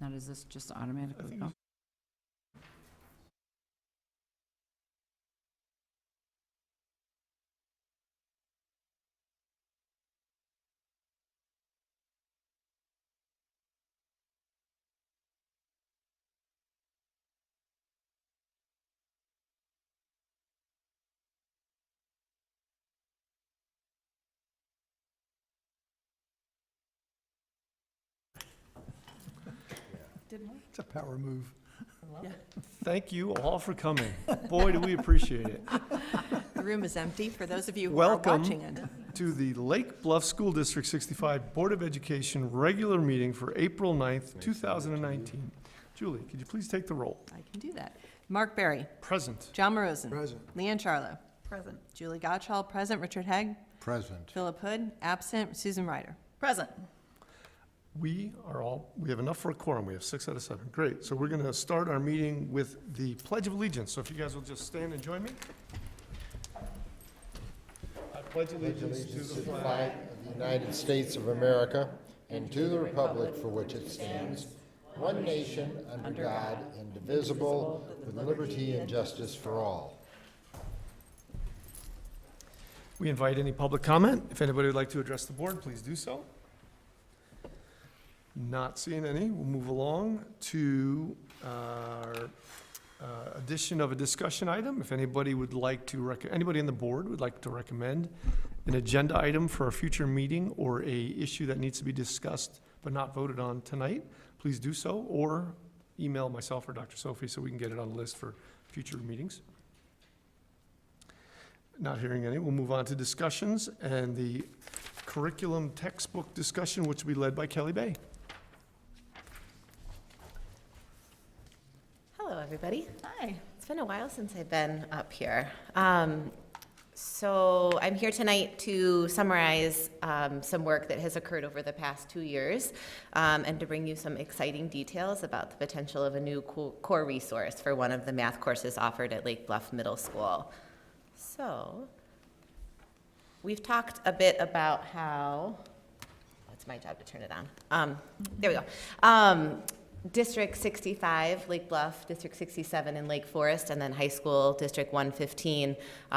Now, does this just automatically go? It's a power move. Yeah. Thank you all for coming. Boy, do we appreciate it. The room is empty for those of you who Welcome are watching it. to the Lake Bluff School District 65 Board of Education regular meeting for April 9th, 2019. Julie, could you please take the roll? I can do that. Mark Berry. Present. John Morozen. Present. Leanne Charlo. Present. Julie Gottschall, present. Richard Hegg. Present. Philip Hood, absent. Susan Ryder. Present. We have enough for a quorum. We have 6 out of 7. Great. So we're going to start our meeting with the Pledge of Allegiance. So if you guys will just stand and join me. I pledge allegiance to the flag of the United States of America and to the republic for which it stands, one nation, under God, indivisible, with liberty and justice for all. We invite any public comment. If anybody would like to address the board, please do so. Not seeing any. We'll move along to our addition of a discussion item. If anybody would like to, anybody on the board would like to recommend an agenda item for a future meeting or a issue that needs to be discussed but not voted on tonight, please do so, or email myself or Dr. Sophie so we can get it on the list for future meetings. Not hearing any. We'll move on to discussions and the curriculum textbook discussion, which will be led by Kelly Bay. Hello, everybody. Hi. It's been a while since I've been up here. So I'm here tonight to summarize some work that has occurred over the past 2 years and to bring you some exciting details about the potential of a new core resource for one of the math courses offered at Lake Bluff Middle School. So we've talked a bit about how, it's my job to turn it on. There we go. District 65, Lake Bluff, District 67 in Lake Forest, and then high school, District 115.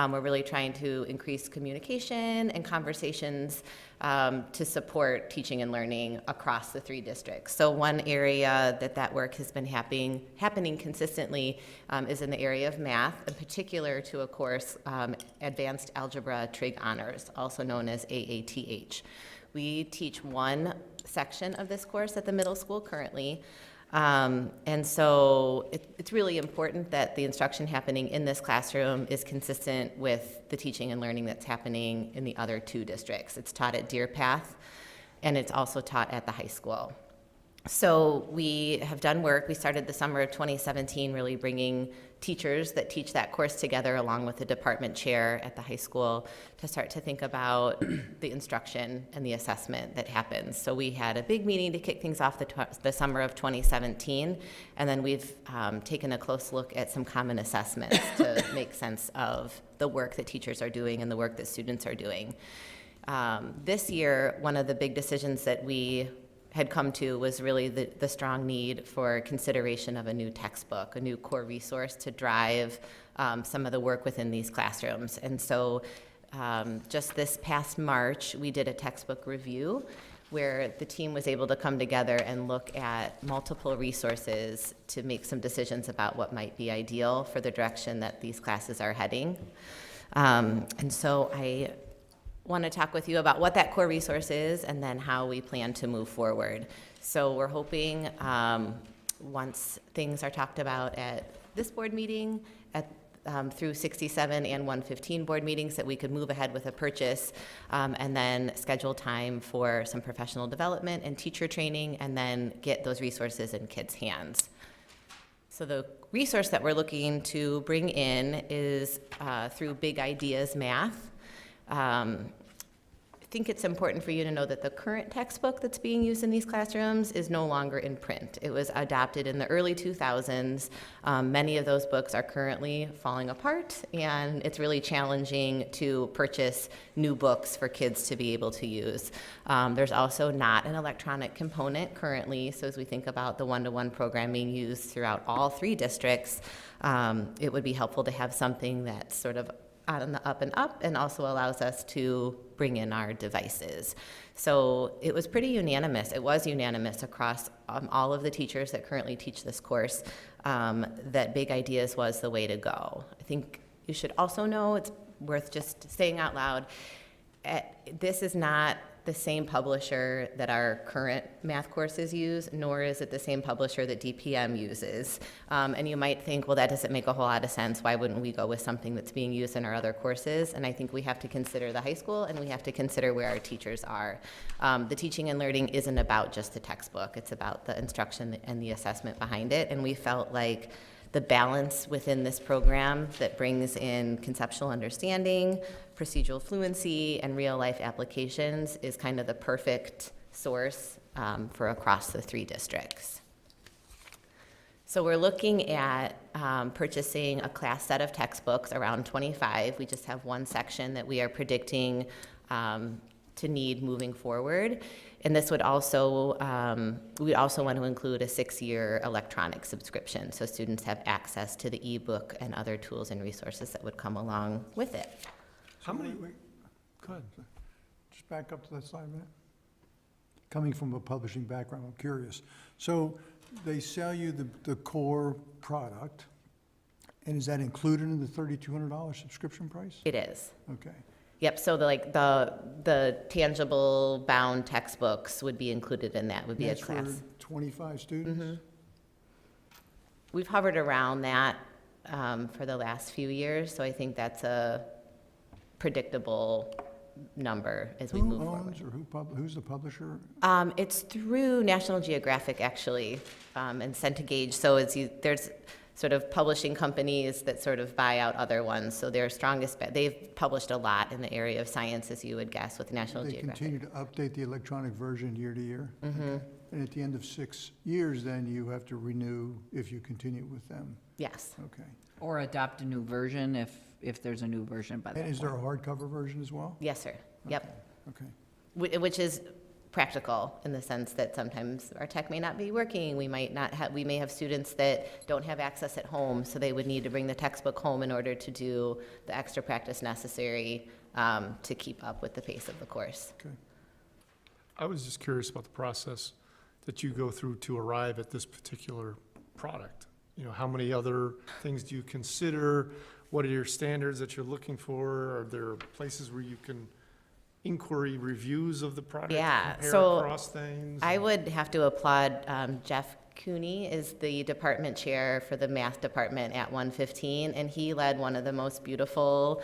We're really trying to increase communication and conversations to support teaching and learning across the 3 districts. So one area that work has been happening consistently is in the area of math, in particular to a course, Advanced Algebra Trig Honors, also known as AATH. We teach one section of this course at the middle school currently. And so it's really important that the instruction happening in this classroom is consistent with the teaching and learning that's happening in the other 2 districts. It's taught at Deer Path, and it's also taught at the high school. So we have done work. We started the summer of 2017 really bringing teachers that teach that course together along with the department chair at the high school to start to think about the instruction and the assessment that happens. So we had a big meeting to kick things off the summer of 2017, and then we've taken a close look at some common assessments to make sense of the work that teachers are doing and the work that students are doing. This year, one of the big decisions that we had come to was really the strong need for consideration of a new textbook, a new core resource to drive some of the work within these classrooms. And so just this past March, we did a textbook review where the team was able to come together and look at multiple resources to make some decisions about what might be ideal for the direction that these classes are heading. And so I want to talk with you about what that core resource is and then how we plan to move forward. So we're hoping once things are talked about at this board meeting, through 67 and 115 board meetings, that we could move ahead with a purchase and then schedule time for some professional development and teacher training, and then get those resources in kids' hands. So the resource that we're looking to bring in is through Big Ideas Math. think it's important for you to know that the current textbook that's being used in these classrooms is no longer in print. It was adopted in the early 2000s. Many of those books are currently falling apart, and it's really challenging to purchase new books for kids to be able to use. There's also not an electronic component currently, so as we think about the one-to-one programming used throughout all 3 districts, it would be helpful to have something that's sort of on the up and up and also allows us to bring in our devices. So it was pretty unanimous. It was unanimous across all of the teachers that currently teach this course that Big Ideas was the way to go. I think you should also know, it's worth just saying out loud, this is not the same publisher that our current math courses use, nor is it the same publisher that DPM uses. And you might think, well, that doesn't make a whole lot of sense. Why wouldn't we go with something that's being used in our other courses? And I think we have to consider the high school, and we have to consider where our teachers are. The teaching and learning isn't about just the textbook. It's about the instruction and the assessment behind it. And we felt like the balance within this program that brings in conceptual understanding, procedural fluency, and real-life applications is kind of the perfect source for across the 3 districts. So we're looking at purchasing a class set of textbooks, around 25. We just have 1 section that we are predicting to need moving forward. And this would also, we also want to include a 6-year electronic subscription, so students have access to the ebook and other tools and resources that would come along with it. How many? Go ahead. Just back up to that slide a minute. Coming from a publishing background, I'm curious. So they sell you the core product, and is that included in the $3,200 subscription price? It is. Okay. Yep, so the tangible bound textbooks would be included in that, would be a That's class. for 25 students? We've hovered around that for the last few years, so I think that's a predictable number as we Who move forward. owns or who's the publisher? It's through National Geographic, actually, and Centigage. So there's sort of publishing companies that sort of buy out other ones. So their strongest bet, they've published a lot in the area of science, as you would guess, with National They Geographic. continue to update the electronic version year to year? Okay. And at the end of 6 years, then you have to renew if you continue with them? Yes. Okay. Or adopt a new version if there's a new version by that And is there a point. hardcover version as well? Yes, sir. Yep. Okay. Which is practical in the sense that sometimes our tech may not be working. We may have students that don't have access at home, so they would need to bring the textbook home in order to do the extra practice necessary to keep up with the pace of the course. Okay. I was just curious about the process that you go through to arrive at this particular product. You know, how many other things do you consider? What are your standards that you're looking for? Are there places where you can inquiry reviews of the product? Yeah, compare so across things? I would have to applaud Jeff Cooney is the department chair for the math department at 115, and he led one of the most beautiful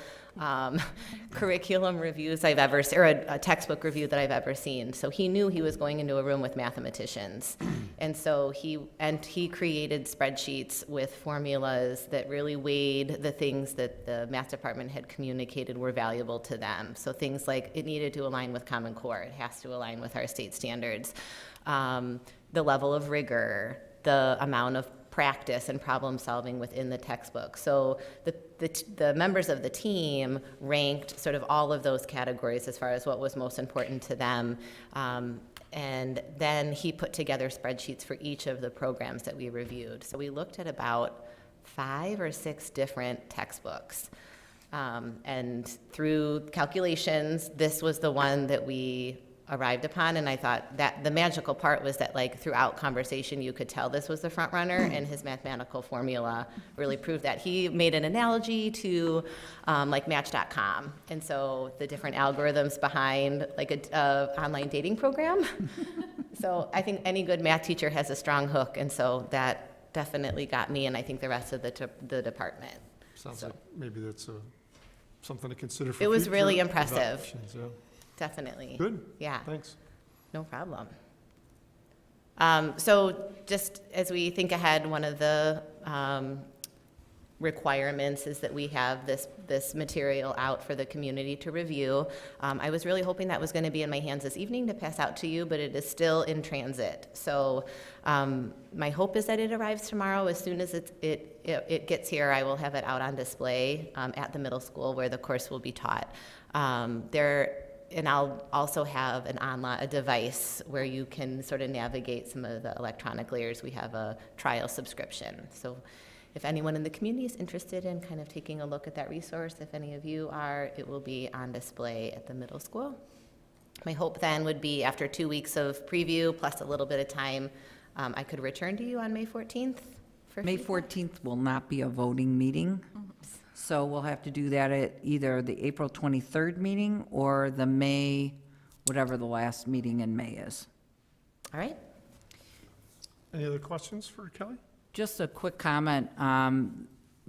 curriculum reviews I've ever seen, or a textbook review that I've ever seen. So he knew he was going into a room with mathematicians, and so he created spreadsheets with formulas that really weighed the things that the math department had communicated were valuable to them. So things like it needed to align with Common Core, it has to align with our state standards. The level of rigor, the amount of practice and problem solving within the textbook. So the members of the team ranked sort of all of those categories as far as what was most important to them. And then he put together spreadsheets for each of the programs that we reviewed. So we looked at about 5 or 6 different textbooks. And through calculations, this was the one that we arrived upon, and I thought that the magical part was that, like, throughout conversation you could tell this was the front runner, and his mathematical formula really proved that. He made an analogy to like Match.com, and so the different algorithms behind like a online dating program. So I think any good math teacher has a strong hook, and so that definitely got me, and I think the rest of the department. Sounds So. like maybe that's something to consider for It was future really impressive. evaluations, yeah. Definitely. Good, Yeah. thanks. No problem. So just as we think ahead, one of the requirements is that we have this material out for the community to review. I was really hoping that was going to be in my hands this evening to pass out to you, but it is still in transit. So my hope is that it arrives tomorrow. As soon as it gets here, I will have it out on display at the middle school where the course will be taught. And I'll also have a device where you can sort of navigate some of the electronic layers. We have a trial subscription. So if anyone in the community is interested in kind of taking a look at that resource, if any of you are, it will be on display at the middle school. My hope then would be after 2 weeks of preview plus a little bit of time, I could return to you on May 14th. For May feedback. 14th will not be a voting meeting, so we'll have to do that at either the April 23rd meeting or the May, whatever the last meeting in May is. All right. Any other questions for Kelly? Just a quick comment.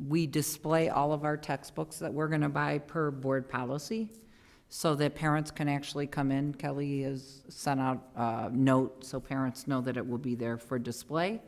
We display all of our textbooks that we're going to buy per board policy so that parents can actually come in. Kelly has sent out a note so parents know that it will be there for display.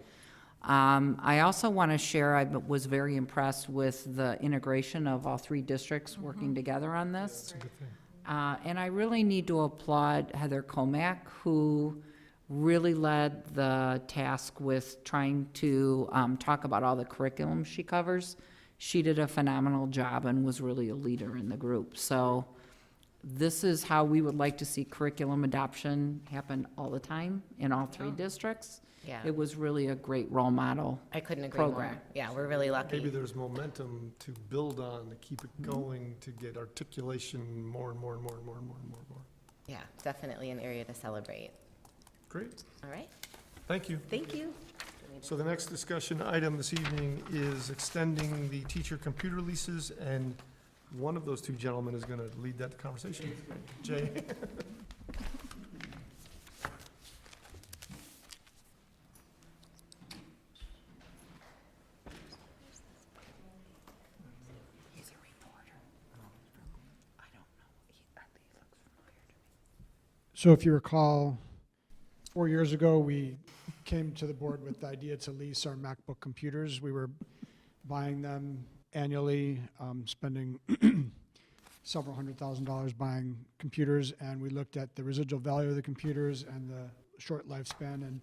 I also want to share, I was very impressed with the integration of all 3 districts working together on this. Good thing. And I really need to applaud Heather Comack, who really led the task with trying to talk about all the curriculum she covers. She did a phenomenal job and was really a leader in the group. So this is how we would like to see curriculum adoption happen all the time in all 3 districts. Yeah. It was really a great role model. I couldn't agree program. more. Yeah, we're really lucky. Maybe there's momentum to build on, to keep it going, to get articulation more and more and more and more and more and more and more. Yeah, definitely an area to celebrate. Great, All right. thank you. Thank you. So the next discussion item this evening is extending the teacher computer leases, and one of those 2 gentlemen is going to lead that conversation. Jay? He's a reporter. I don't know. He looks familiar to me. So if you recall, 4 years ago, we came to the board with the idea to lease our MacBook computers. We were buying them annually, spending several $100,000 buying computers, and we looked at the residual value of the computers and the short lifespan and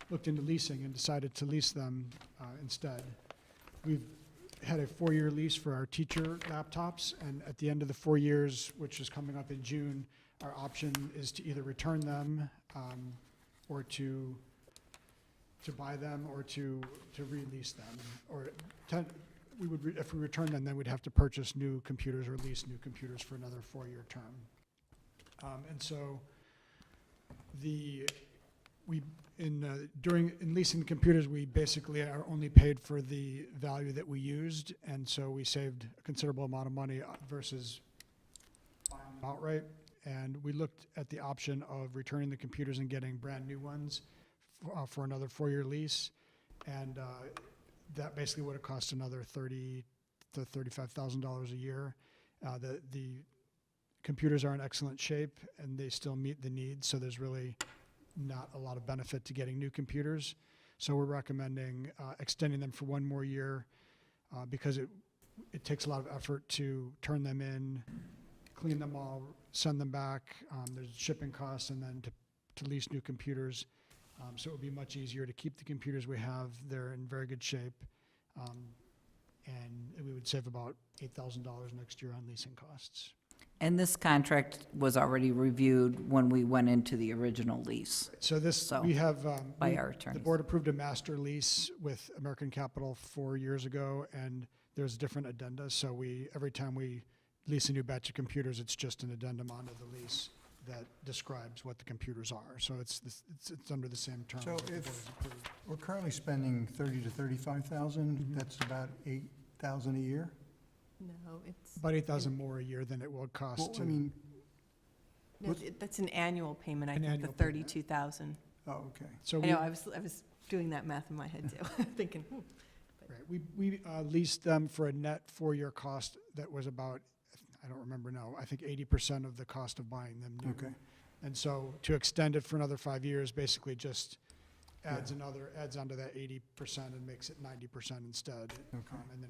looked into leasing and decided to lease them instead. We've had a 4-year lease for our teacher laptops, and at the end of the 4 years, which is coming up in June, our option is to either return them or to buy them or to release them. Or if we return them, then we'd have to purchase new computers or lease new computers for another 4-year term. And so in leasing the computers, we basically are only paid for the value that we used, and so we saved a considerable amount of money versus buying them outright. And we looked at the option of returning the computers and getting brand new ones for another 4-year lease, and that basically would have cost another $30,000 to $35,000 a year. The computers are in excellent shape and they still meet the needs, so there's really not a lot of benefit to getting new computers. So we're recommending extending them for 1 more year because it takes a lot of effort to turn them in, clean them all, send them back. There's shipping costs, and then to lease new computers. So it would be much easier to keep the computers we have. They're in very good shape. And we would save about $8,000 next year on leasing costs. And this contract was already reviewed when we went into the original lease. So this, So, we have, by we- our the attorneys. board approved a master lease with American Capital 4 years ago, and there's different addendas. So every time we lease a new batch of computers, it's just an addendum onto the lease that describes what the computers are. So it's under the same term. So that the board if- has approved. We're currently spending $30,000 to $35,000. That's about $8,000 a year. No, it's, About $8,000 more a year than it will cost Well, to. I mean, no, that's an annual payment, I An think, the annual payment. 32,000. oh, okay. So I we, know, I was doing that math in my head too, thinking, right, we leased them for a net 4-year cost that was about, I don't remember now, I think 80% of the cost of buying them new. Okay. And so to extend it for another 5 years basically just adds onto that 80% and makes it 90% instead. And then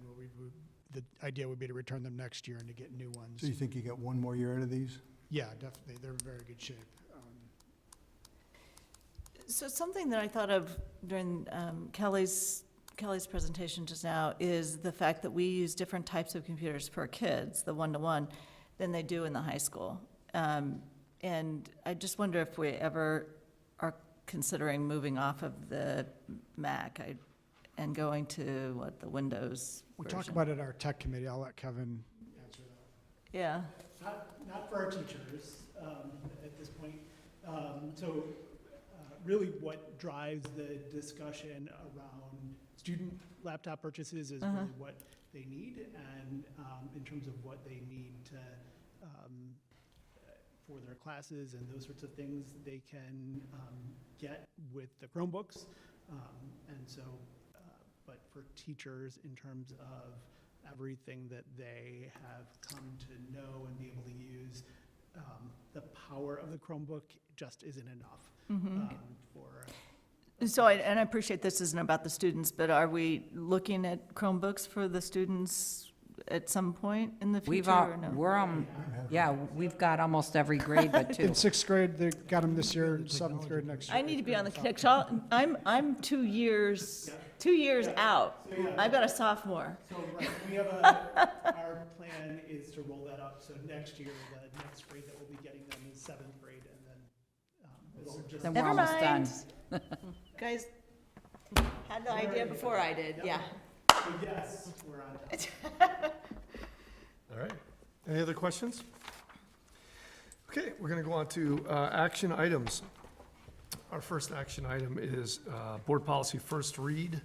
the idea would be to return them next year and to get new ones. So you think you got one more year out of these? Yeah, definitely. They're in very good shape. So something that I thought of during Kelly's presentation just now is the fact that we use different types of computers for kids, the one-to-one, than they do in the high school. And I just wonder if we ever are considering moving off of the Mac and going to, the Windows We version. talked about it at our tech committee. I'll let Kevin answer that. Yeah. Not for our teachers at this point. Really what drives the discussion around student laptop purchases is really what they need, and in terms of what they need to, for their classes and those sorts of things, they can get with the Chromebooks. But for teachers, in terms of everything that they have come to know and be able to use, the power of the Chromebook just isn't enough for. So and I appreciate this isn't about the students, but are we looking at Chromebooks for the students at some point in the future or no? We've got almost every grade but two. In sixth grade, they got them this year, seventh grade next year. I need to be on the connect. I'm 2 years out. I've got a sophomore. So, we have our plan is to roll that up, so next year, the next grade that we'll be getting them is seventh grade, and then it'll just. Then we're Never almost done. mind. Guys had the idea before I did, yeah. So yes, we're on it. All right. Any other questions? Okay, we're going to go on to action items. Our first action item is Board Policy First Read.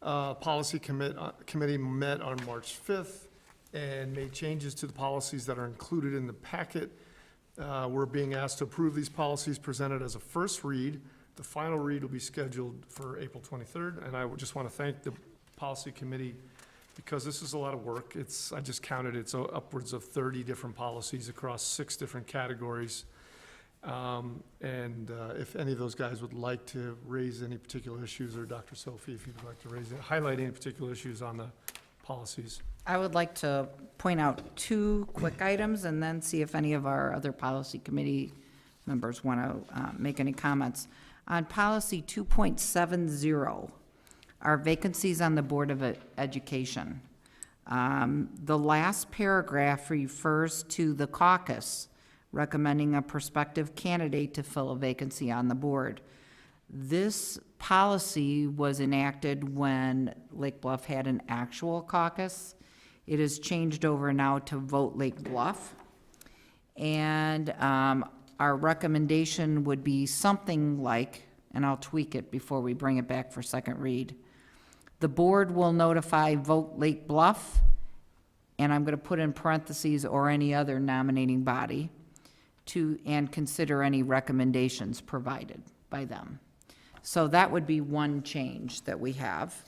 Policy Committee met on March 5th and made changes to the policies that are included in the packet. We're being asked to approve these policies presented as a first read. The final read will be scheduled for April 23rd, and I would just want to thank the Policy Committee because this is a lot of work. I just counted, it's upwards of 30 different policies across 6 different categories. If any of those guys would like to raise any particular issues, or Dr. Sophie, if you'd like to highlight any particular issues on the policies. I would like to point out 2 quick items and then see if any of our other policy committee members want to make any comments. On policy 2.70, our vacancies on the Board of Education. The last paragraph refers to the caucus recommending a prospective candidate to fill a vacancy on the board. This policy was enacted when Lake Bluff had an actual caucus. It has changed over now to Vote Lake Bluff. And our recommendation would be something like, and I'll tweak it before we bring it back for second read. The board will notify Vote Lake Bluff, and I'm going to put in parentheses, or any other nominating body, and consider any recommendations provided by them. So that would be one change that we have.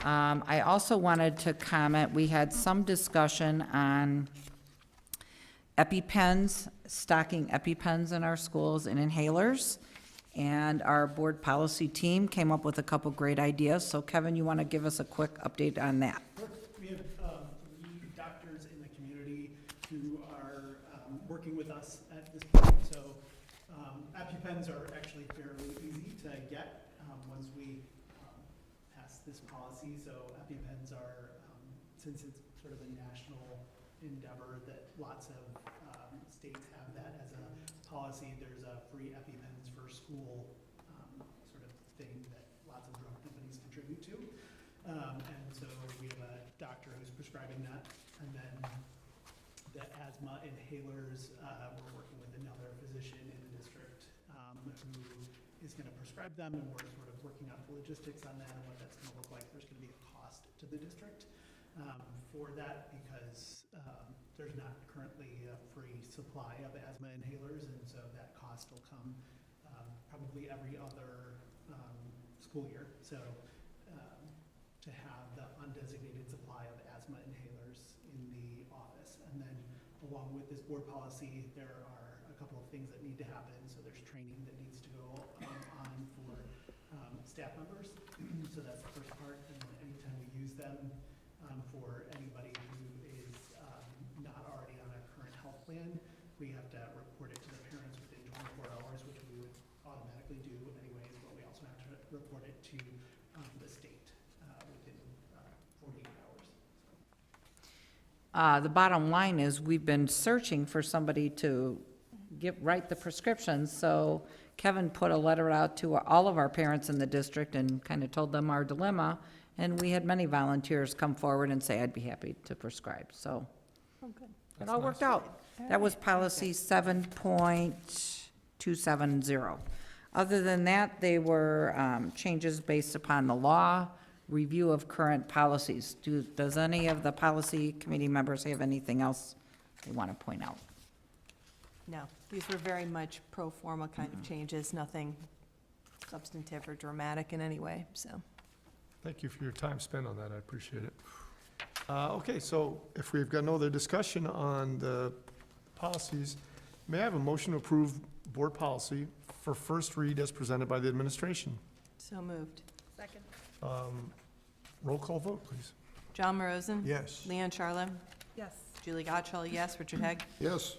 I also wanted to comment, we had some discussion on EpiPens, stocking EpiPens in our schools and inhalers. And our board policy team came up with a couple great ideas. So Kevin, you want to give us a quick update on that? We have 3 doctors in the community who are working with us at this point. So EpiPens are actually fairly easy to get once we pass this policy. So EpiPens are, since it's sort of a national endeavor that lots of states have that as a policy, there's a free EpiPens for school sort of thing that lots of drug companies contribute to. And so we have a doctor who's prescribing that. And then the asthma inhalers, we're working with another physician in the district who is going to prescribe them, and we're sort of working out the logistics on that and what that's going to look like. There's going to be a cost to the district for that because there's not currently a free supply of asthma inhalers, and so that cost will come probably every other school year. So to have the undesignated supply of asthma inhalers in the office. And then along with this board policy, there are a couple of things that need to happen. So there's training that needs to go on for staff members. So that's the first part, and then anytime we use them for anybody who is not already on a current health plan, we have to report it to the parents within 24 hours, which we would automatically do anyways, but we also have to report it to the state within 48 hours. The bottom line is, we've been searching for somebody to write the prescriptions, so Kevin put a letter out to all of our parents in the district and kind of told them our dilemma, and we had many volunteers come forward and say, I'd be happy to prescribe, so Oh, good. it all worked out. That was policy 7.270. Other than that, they were changes based upon the law, review of current policies. Does any of the policy committee members have anything else they want to point out? No, these were very much pro forma kind of changes, nothing substantive or dramatic in any way, so. Thank you for your time spent on that, I appreciate it. Okay, so if we've got no other discussion on the policies, may I have a motion to approve board policy for first read as presented by the administration? So moved. Second. Roll call vote, please. John Morozin? Yes. Leanne Charlo? Yes. Julie Gottschall, yes. Richard Haig? Yes.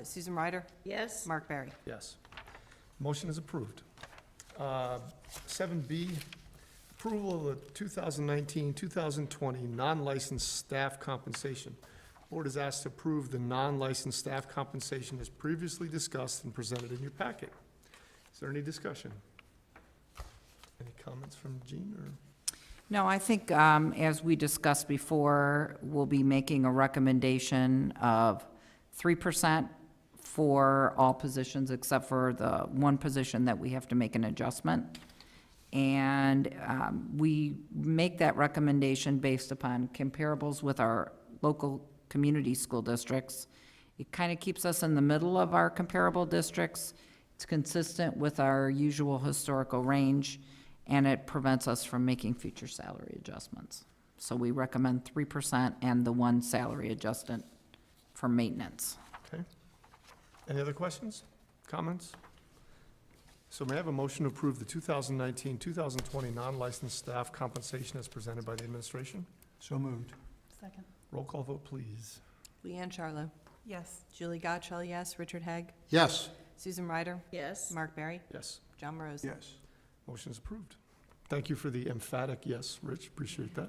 Susan Ryder? Yes. Mark Barry? Yes. Motion is approved. 7B, approval of the 2019-2020 non-licensed staff compensation. Board is asked to approve the non-licensed staff compensation as previously discussed and presented in your packet. Is there any discussion? Any comments from Jean or? No, I think, as we discussed before, we'll be making a recommendation of 3% for all positions except for the one position that we have to make an adjustment. And we make that recommendation based upon comparables with our local community school districts. It kind of keeps us in the middle of our comparable districts. It's consistent with our usual historical range, and it prevents us from making future salary adjustments. So we recommend 3% and the one salary adjustment for maintenance. Okay. Any other questions, comments? So may I have a motion to approve the 2019-2020 non-licensed staff compensation as presented by the administration? So moved. Second. Roll call vote, please. Leanne Charlo? Yes. Julie Gottschall, yes. Richard Haig? Yes. Susan Ryder? Yes. Mark Barry? Yes. John Morozin? Yes. Motion is approved. Thank you for the emphatic yes, Rich, appreciate that.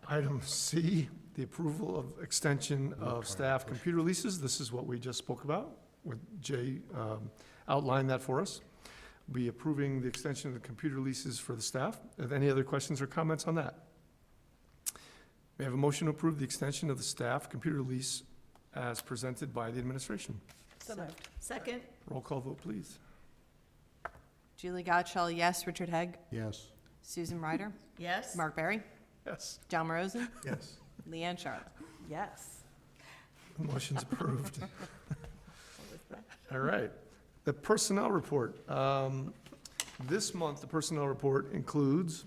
Item C, the approval of extension of staff computer leases. This is what we just spoke about, with Jay outlined that for us. Be approving the extension of the computer leases for the staff. Have any other questions or comments on that? May I have a motion to approve the extension of the staff computer lease as presented by the administration? So moved. Second. Roll call vote, please. Julie Gottschall, yes. Richard Haig? Yes. Susan Ryder? Yes. Mark Barry? Yes. John Morozin? Yes. Leanne Charlo? Yes. Motion's approved. All right. The personnel report. This month, the personnel report includes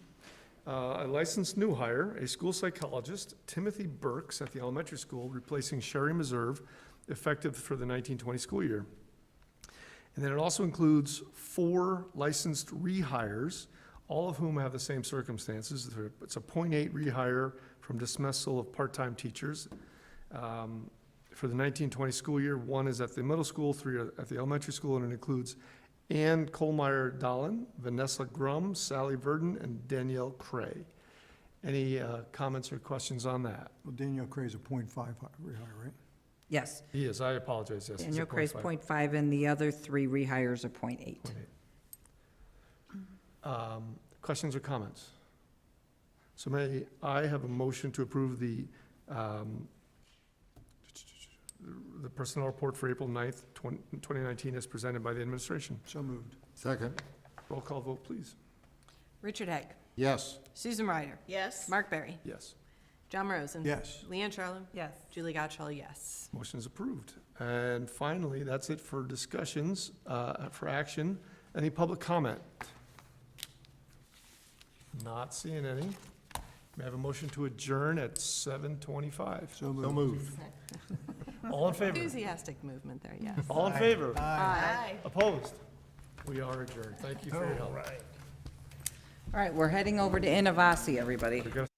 a licensed new hire, a school psychologist, Timothy Burks at the elementary school, replacing Sherry Meserve, effective for the 1920 school year. And then it also includes 4 licensed rehires, all of whom have the same circumstances. It's a .8 rehire from dismissal of part-time teachers. For the 1920 school year, 1 is at the middle school, 3 are at the elementary school, and it includes Ann Kohlmeyer-Dahlen, Vanessa Grum, Sally Verdon, and Danielle Cray. Any comments or questions on that? Well, Danielle Cray's a .5 rehire, right? Yes. He is, I apologize, yes. he's a Daniel Cray's 0.5. .5, and the other 3 rehires are .8. Questions or comments? So may I have a motion to approve the personnel report for April 9th, 2019 as presented by the administration? So moved. Second. Roll call vote, please. Richard Haig? Yes. Susan Ryder? Yes. Mark Barry? Yes. John Morozin? Yes. Leanne Charlo? Yes. Julie Gottschall, yes. Motion is approved. And finally, that's it for discussions, for action. Any public comment? Not seeing any. May I have a motion to adjourn at 7:25? So moved. So moved. All in favor? Enthusiastic movement there, yes. All in favor? Aye. Opposed? We are adjourned. Thank you for your help. All right, we're heading over to Innovasi, everybody. We gotta